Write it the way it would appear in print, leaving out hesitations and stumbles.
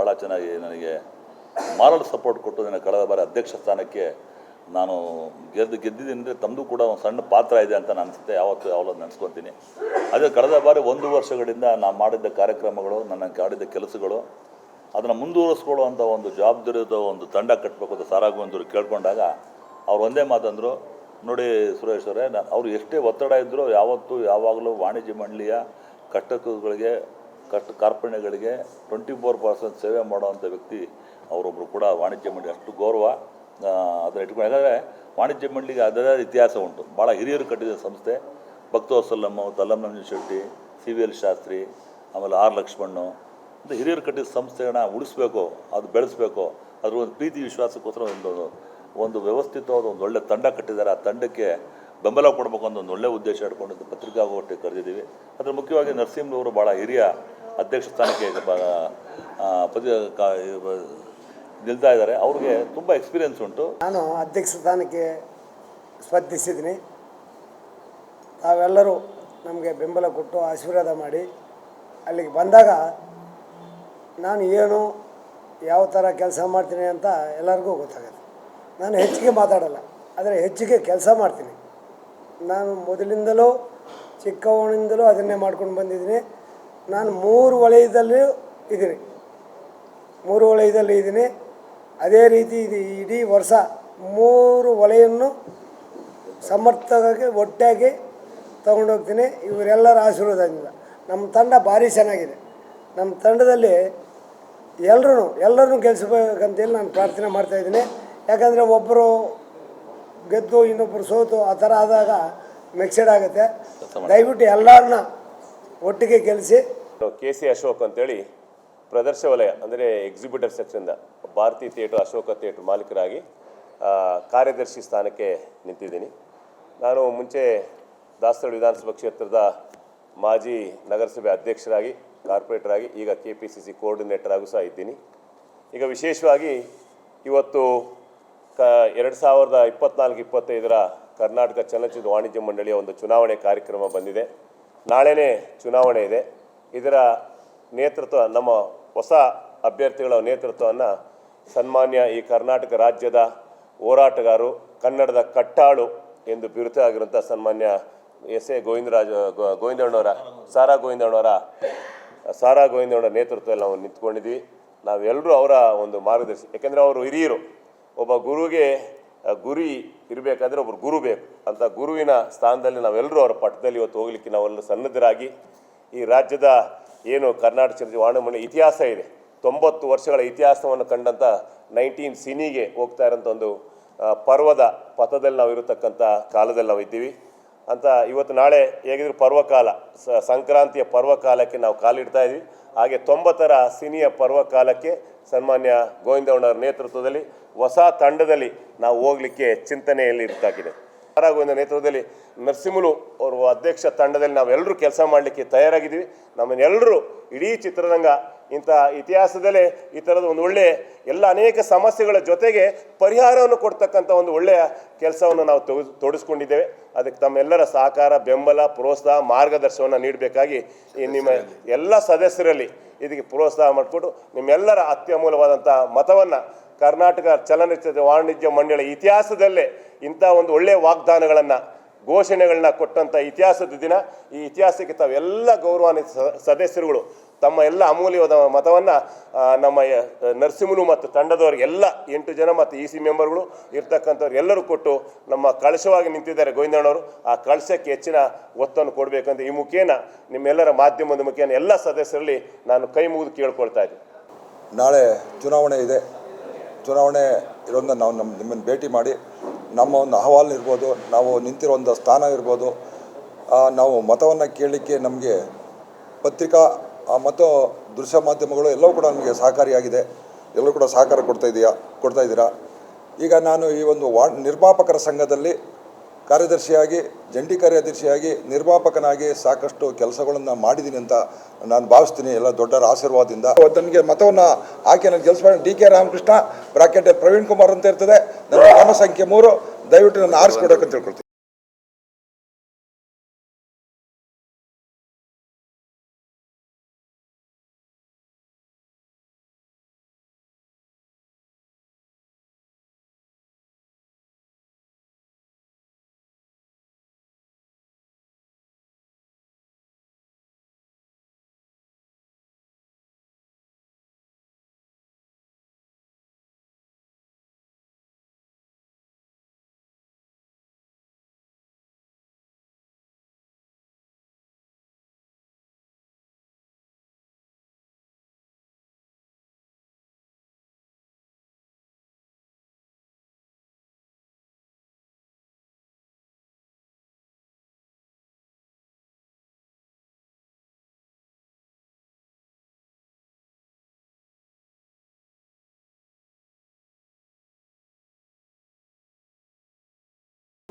ಭಾಳ ಚೆನ್ನಾಗಿ ನನಗೆ ಮಾರಲ್ ಸಪೋರ್ಟ್ ಕೊಟ್ಟು ನನ್ನ ಕಳೆದ ಬಾರಿ ಅಧ್ಯಕ್ಷ ಸ್ಥಾನಕ್ಕೆ ನಾನು ಗೆದ್ದಿದ್ದೀನಿ. ತಮ್ಮದು ಕೂಡ ಒಂದು ಸಣ್ಣ ಪಾತ್ರ ಇದೆ ಅಂತ ಅನಿಸುತ್ತೆ, ಯಾವತ್ತು ನೆನೆಸ್ಕೊತೀನಿ. ಅದೇ ಕಳೆದ ಬಾರಿ 1 ವರ್ಷಗಳಿಂದ ನಾನು ಮಾಡಿದ್ದ ಕಾರ್ಯಕ್ರಮಗಳು, ನನ್ನ ಮಾಡಿದ್ದ ಕೆಲಸಗಳು, ಅದನ್ನು ಮುಂದುವರಿಸ್ಕೊಳ್ಳುವಂಥ ಒಂದು ಜವಾಬ್ದಾರಿದ ಒಂದು ತಂಡ ಕಟ್ಟಬೇಕು ಅಂತ ಸಾರಾಗುವಂಥವ್ರು ಕೇಳ್ಕೊಂಡಾಗ ಅವ್ರು ಒಂದೇ ಮಾತಂದರು, ನೋಡಿ ಸುರೇಶ್ ಅವರೇ, ಅವರು ಎಷ್ಟೇ ಒತ್ತಡ ಇದ್ದರೂ ಯಾವಾಗಲೂ ವಾಣಿಜ್ಯ ಮಂಡಳಿಯ ಕಷ್ಟಗಳಿಗೆ ಕಾರ್ಪಣ್ಯಗಳಿಗೆ 24% ಸೇವೆ ಮಾಡುವಂಥ ವ್ಯಕ್ತಿ ಅವರೊಬ್ಬರು ಕೂಡ. ವಾಣಿಜ್ಯ ಮಂಡಳಿ ಅಷ್ಟು ಗೌರವ ಅದನ್ನು ಇಟ್ಕೊಂಡು, ಯಾಕಂದರೆ ವಾಣಿಜ್ಯ ಮಂಡಳಿಗೆ ಅದರ ಇತಿಹಾಸ ಉಂಟು. ಭಾಳ ಹಿರಿಯರು ಕಟ್ಟಿದ ಸಂಸ್ಥೆ. ಭಕ್ತವತ್ಸಲಮ್ಮ, ತಲ್ಲಮ್ಮ ಶೆಟ್ಟಿ, CVL ಶಾಸ್ತ್ರಿ, ಆಮೇಲೆ R ಲಕ್ಷ್ಮಣ್ಣು ಅಂತ ಹಿರಿಯರು ಕಟ್ಟಿದ ಸಂಸ್ಥೆಗಳನ್ನ ಉಳಿಸ್ಬೇಕು, ಅದು ಬೆಳೆಸಬೇಕು. ಅದ್ರ ಒಂದು ಪ್ರೀತಿ ವಿಶ್ವಾಸಕ್ಕೋಸ್ಕರ ಒಂದು ವ್ಯವಸ್ಥಿತವಾದ ಒಂದು ಒಳ್ಳೆ ತಂಡ ಕಟ್ಟಿದ್ದಾರೆ. ಆ ತಂಡಕ್ಕೆ ಬೆಂಬಲ ಕೊಡಬೇಕು ಅಂತ ಒಂದು ಒಳ್ಳೆ ಉದ್ದೇಶ ಇಟ್ಕೊಂಡು ಪತ್ರಿಕಾಗೋಷ್ಠಿ ಕರೆದಿದ್ದೀವಿ. ಅದ್ರ ಮುಖ್ಯವಾಗಿ ನರಸಿಂಹರವರು ಭಾಳ ಹಿರಿಯ ಅಧ್ಯಕ್ಷ ಸ್ಥಾನಕ್ಕೆ ನಿಲ್ತಾ ಇದ್ದಾರೆ. ಅವ್ರಿಗೆ ತುಂಬ ಎಕ್ಸ್ಪೀರಿಯನ್ಸ್ ಉಂಟು. ನಾನು ಅಧ್ಯಕ್ಷ ಸ್ಥಾನಕ್ಕೆ ಸ್ಪರ್ಧಿಸಿದ್ದೀನಿ. ತಾವೆಲ್ಲರೂ ನಮಗೆ ಬೆಂಬಲ ಕೊಟ್ಟು ಆಶೀರ್ವಾದ ಮಾಡಿ ಅಲ್ಲಿಗೆ ಬಂದಾಗ ನಾನು ಏನು ಯಾವ ಥರ ಕೆಲಸ ಮಾಡ್ತೀನಿ ಅಂತ ಎಲ್ಲರಿಗೂ ಗೊತ್ತಾಗುತ್ತೆ. ನಾನು ಹೆಚ್ಚಿಗೆ ಮಾತಾಡಲ್ಲ, ಆದರೆ ಹೆಚ್ಚಿಗೆ ಕೆಲಸ ಮಾಡ್ತೀನಿ. ನಾನು ಮೊದಲಿಂದಲೂ ಚಿಕ್ಕವನಿಂದಲೂ ಅದನ್ನೇ ಮಾಡ್ಕೊಂಡು ಬಂದಿದ್ದೀನಿ. ನಾನು 3 ವಲಯದಲ್ಲೂ ಇದ್ದೀನಿ, 3 ವಲಯದಲ್ಲಿ ಇದ್ದೀನಿ. ಅದೇ ರೀತಿ ಇಡೀ ವರ್ಷ 3 ವಲಯನ್ನು ಸಮರ್ಥವಾಗಿ ಒಟ್ಟಾಗಿ ತೊಗೊಂಡೋಗ್ತೀನಿ ಇವರೆಲ್ಲರ ಆಶೀರ್ವಾದದಿಂದ. ನಮ್ಮ ತಂಡ ಭಾರಿ ಚೆನ್ನಾಗಿದೆ. ನಮ್ಮ ತಂಡದಲ್ಲಿ ಎಲ್ಲರನ್ನೂ ಗೆಲ್ಲಿಸ್ಬೇಕಂತೇಳಿ ನಾನು ಪ್ರಾರ್ಥನೆ ಮಾಡ್ತಾಯಿದ್ದೀನಿ. ಯಾಕಂದರೆ ಒಬ್ಬರು ಗೆದ್ದು ಇನ್ನೊಬ್ಬರು ಸೋತು ಆ ಥರ ಆದಾಗ ಮಿಕ್ಸೆಡ್ ಆಗುತ್ತೆ. ದಯವಿಟ್ಟು ಎಲ್ಲರನ್ನ ಒಟ್ಟಿಗೆ ಗೆಲ್ಲಿಸಿ. KC ಅಶೋಕ್ ಅಂತೇಳಿ ಪ್ರದರ್ಶ ವಲಯ ಅಂದರೆ ಎಕ್ಸಿಬಿಟರ್ ಸೆಕ್ಷನ್ದ ಭಾರತಿ ಥಿಯೇಟರ್, ಅಶೋಕ ಥಿಯೇಟರ್ ಮಾಲೀಕರಾಗಿ ಕಾರ್ಯದರ್ಶಿ ಸ್ಥಾನಕ್ಕೆ ನಿಂತಿದ್ದೀನಿ. ನಾನು ಮುಂಚೆ ದಾಸರಳ್ಳಿ ವಿಧಾನಸಭಾ ಕ್ಷೇತ್ರದ ಮಾಜಿ ನಗರಸಭೆ ಅಧ್ಯಕ್ಷರಾಗಿ, ಕಾರ್ಪೊರೇಟರ್ ಆಗಿ, ಈಗ KPCC ಕೋಆರ್ಡಿನೇಟರ್ ಆಗೂ ಸಹ ಇದ್ದೀನಿ. ಈಗ ವಿಶೇಷವಾಗಿ ಇವತ್ತು 2024-25 ಕರ್ನಾಟಕ ಚಲನಚಿತ್ರ ವಾಣಿಜ್ಯ ಮಂಡಳಿಯ ಒಂದು ಚುನಾವಣೆ ಕಾರ್ಯಕ್ರಮ ಬಂದಿದೆ. ನಾಳೆನೇ ಚುನಾವಣೆ ಇದೆ. ಇದರ ನೇತೃತ್ವ, ನಮ್ಮ ಹೊಸ ಅಭ್ಯರ್ಥಿಗಳ ನೇತೃತ್ವವನ್ನು ಸನ್ಮಾನ್ಯ ಈ ಕರ್ನಾಟಕ ರಾಜ್ಯದ ಹೋರಾಟಗಾರರು, ಕನ್ನಡದ ಕಟ್ಟಾಳು ಎಂದು ಬಿರುತ ಆಗಿರುವಂಥ ಸನ್ಮಾನ್ಯ SA ಗೋವಿಂದಣ್ಣವರ ಸಾರಾ ಗೋವಿಂದಣ್ಣವರ ನೇತೃತ್ವದಲ್ಲಿ ನಾವು ನಿಂತ್ಕೊಂಡಿದ್ವಿ. ನಾವೆಲ್ಲರೂ ಅವರ ಒಂದು ಮಾರ್ಗದರ್ಶಿ. ಯಾಕೆಂದರೆ ಅವರು ಹಿರಿಯರು. ಒಬ್ಬ ಗುರುಗೆ ಗುರಿ ಇರಬೇಕಾದ್ರೆ ಒಬ್ಬರು ಗುರು ಬೇಕು ಅಂತ ಗುರುವಿನ ಸ್ಥಾನದಲ್ಲಿ ನಾವೆಲ್ಲರೂ ಅವರ ಪಟ್ಟದಲ್ಲಿ ಇವತ್ತು ಹೋಗಲಿಕ್ಕೆ ನಾವೆಲ್ಲರೂ ಸನ್ನದ್ಧರಾಗಿ, ಈ ರಾಜ್ಯದ ಏನು ಕರ್ನಾಟಕ ಚಲನಚಿತ್ರ ವಾಣಿಜ್ಯ ಮಂಡಳಿ ಇತಿಹಾಸ ಇದೆ, 90 ವರ್ಷಗಳ ಇತಿಹಾಸವನ್ನು ಕಂಡಂಥ 19 ಸಿನಿಗೆ ಹೋಗ್ತಾ ಇರೋಂಥ ಒಂದು ಪರ್ವದ ಪಥದಲ್ಲಿ ನಾವು ಇರತಕ್ಕಂಥ ಕಾಲದಲ್ಲಿ ನಾವು ಇದ್ದೀವಿ ಅಂತ. ಇವತ್ತು ನಾಳೆ ಹೇಗಿದ್ರು ಪರ್ವಕಾಲ, ಸಂಕ್ರಾಂತಿಯ ಪರ್ವಕಾಲಕ್ಕೆ ನಾವು ಕಾಲಿಡ್ತಾ ಇದ್ವಿ. ಹಾಗೆ 90ರ ಸಿನಿಯ ಪರ್ವಕಾಲಕ್ಕೆ ಸನ್ಮಾನ್ಯ ಗೋವಿಂದಣ್ಣವರ ನೇತೃತ್ವದಲ್ಲಿ ಹೊಸ ತಂಡದಲ್ಲಿ ನಾವು ಹೋಗಲಿಕ್ಕೆ ಚಿಂತನೆಯಲ್ಲಿ ಇರ್ತಾಗಿದೆ. ಗೋವಿಂದ ನೇತೃತ್ವದಲ್ಲಿ ನರಸಿಂಹಲು ಅವರು ಅಧ್ಯಕ್ಷ ತಂಡದಲ್ಲಿ ನಾವೆಲ್ಲರೂ ಕೆಲಸ ಮಾಡಲಿಕ್ಕೆ ತಯಾರಾಗಿದ್ದೀವಿ. ನಮ್ಮನ್ನೆಲ್ಲರೂ ಇಡೀ ಚಿತ್ರರಂಗ ಇಂಥ ಇತಿಹಾಸದಲ್ಲೇ ಈ ಥರದ ಒಂದು ಒಳ್ಳೆಯ ಅನೇಕ ಸಮಸ್ಯೆಗಳ ಜೊತೆಗೆ ಪರಿಹಾರವನ್ನು ಕೊಡ್ತಕ್ಕಂಥ ಒಂದು ಒಳ್ಳೆಯ ಕೆಲಸವನ್ನು ನಾವು ತೊಡಗಿಸ್ಕೊಂಡಿದ್ದೇವೆ. ಅದಕ್ಕೆ ತಮ್ಮೆಲ್ಲರ ಸಹಕಾರ, ಬೆಂಬಲ, ಪ್ರೋತ್ಸಾಹ, ಮಾರ್ಗದರ್ಶನವನ್ನು ನೀಡಬೇಕಾಗಿ ನಿಮ್ಮ ಎಲ್ಲ ಸದಸ್ಯರಲ್ಲಿ ಇದಕ್ಕೆ ಪ್ರೋತ್ಸಾಹ ಮಾಡಿಕೊಟ್ಟು ನಿಮ್ಮೆಲ್ಲರ ಅತ್ಯಮೂಲ್ಯವಾದಂಥ ಮತವನ್ನು ಕರ್ನಾಟಕ ಚಲನಚಿತ್ರ ವಾಣಿಜ್ಯ ಮಂಡಳಿ ಇತಿಹಾಸದಲ್ಲೇ ಇಂಥ ಒಂದು ಒಳ್ಳೆಯ ವಾಗ್ದಾನಗಳನ್ನು, ಘೋಷಣೆಗಳನ್ನ ಕೊಟ್ಟಂಥ ಇತಿಹಾಸದ ದಿನ. ಈ ಇತಿಹಾಸಕ್ಕೆ ತಾವೆಲ್ಲ ಗೌರವಾನ್ವಿತ ಸದಸ್ಯರುಗಳು ತಮ್ಮ ಎಲ್ಲ ಅಮೂಲ್ಯವಾದ ಮತವನ್ನು ನಮ್ಮ ನರಸಿಂಹಲು ಮತ್ತು ತಂಡದವ್ರಿಗೆ ಎಲ್ಲ 8 ಜನ ಮತ್ತು EC ಮೆಂಬರ್ಗಳು ಇರ್ತಕ್ಕಂಥವ್ರು ಎಲ್ಲರೂ ಕೊಟ್ಟು ನಮ್ಮ ಕಳಶವಾಗಿ ನಿಂತಿದ್ದಾರೆ ಗೋವಿಂದಣ್ಣವರು. ಆ ಕಳಶಕ್ಕೆ ಹೆಚ್ಚಿನ ಒತ್ತನ್ನು ಕೊಡಬೇಕಂತ ಈ ಮುಖೇನ ನಿಮ್ಮೆಲ್ಲರ ಮಾಧ್ಯಮದ ಮುಖೇನ ಎಲ್ಲ ಸದಸ್ಯರಲ್ಲಿ ನಾನು ಕೈ ಮುಗಿದು ಕೇಳ್ಕೊಳ್ತಾ ಇದ್ದೀನಿ. ನಾಳೆ ಚುನಾವಣೆ ಇದೆ. ಚುನಾವಣೆ ಇರೋದನ್ನ ನಾವು ನಿಮ್ಮನ್ನು ಭೇಟಿ ಮಾಡಿ ನಮ್ಮ ಒಂದು ಅಹವಾಲು ಇರ್ಬೋದು, ನಾವು ನಿಂತಿರೋ ಒಂದು ಸ್ಥಾನ ಇರ್ಬೋದು, ನಾವು ಮತವನ್ನು ಕೇಳಲಿಕ್ಕೆ ನಮಗೆ ಪತ್ರಿಕಾ ಮತ್ತು ದೃಶ್ಯ ಮಾಧ್ಯಮಗಳು ಎಲ್ಲವೂ ಕೂಡ ನಮಗೆ ಸಹಕಾರಿಯಾಗಿದೆ. ಎಲ್ಲರೂ ಕೂಡ ಸಹಕಾರ ಕೊಡ್ತಾ ಇದ್ದೀರಾ. ಈಗ ನಾನು ಈ ಒಂದು ನಿರ್ಮಾಪಕರ ಸಂಘದಲ್ಲಿ ಕಾರ್ಯದರ್ಶಿಯಾಗಿ, ಜಂಟಿ ಕಾರ್ಯದರ್ಶಿಯಾಗಿ, ನಿರ್ಮಾಪಕನಾಗಿ ಸಾಕಷ್ಟು ಕೆಲಸಗಳನ್ನು ಮಾಡಿದ್ದೀನಿ ಅಂತ ನಾನು ಭಾವಿಸ್ತೀನಿ, ಎಲ್ಲ ದೊಡ್ಡರ ಆಶೀರ್ವಾದದಿಂದ. ನನಗೆ ಮತವನ್ನು ಹಾಕಿ ನನಗೆ ಗೆಲ್ಲಿಸ್ಬೇಡ. DK ರಾಮಕೃಷ್ಣ ಬ್ರಾಕೆಟಲ್ಲಿ ಪ್ರವೀಣ್ ಕುಮಾರ್ ಅಂತ ಇರ್ತದೆ. ನನ್ನ ಕ್ರಮ ಸಂಖ್ಯೆ 3. ದಯವಿಟ್ಟು ನನ್ನ ಆರಿಸ್ಕೊಡೋಕ್ಕಂತ ತಿಳ್ಕೊಳ್ತೀನಿ.